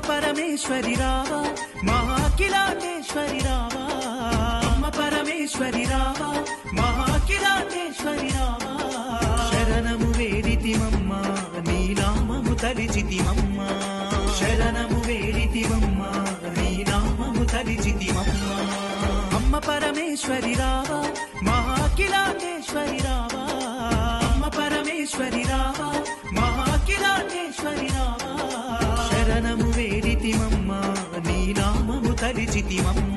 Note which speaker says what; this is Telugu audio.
Speaker 1: పరమేశ్వరి రావా మహాకిలాటేశ్వరి రావా అమ్మ పరమేశ్వరి రావా మహాకిలాటేశ్వరి రావా శరణము వేడితిమమ్మ నీ నామము తలిచితిమమ్మ శరణము వేడితిమమ్మ నీ నామము తలిచితిమమ్మ అమ్మ పరమేశ్వరి రావా మహాకిలాటేశ్వరి రావా అమ్మ పరమేశ్వరి రావా మహాకిలాటేశ్వరి రావా శరణము వేడితిమమ్మ నీ నామము తలిచితిమమ్మ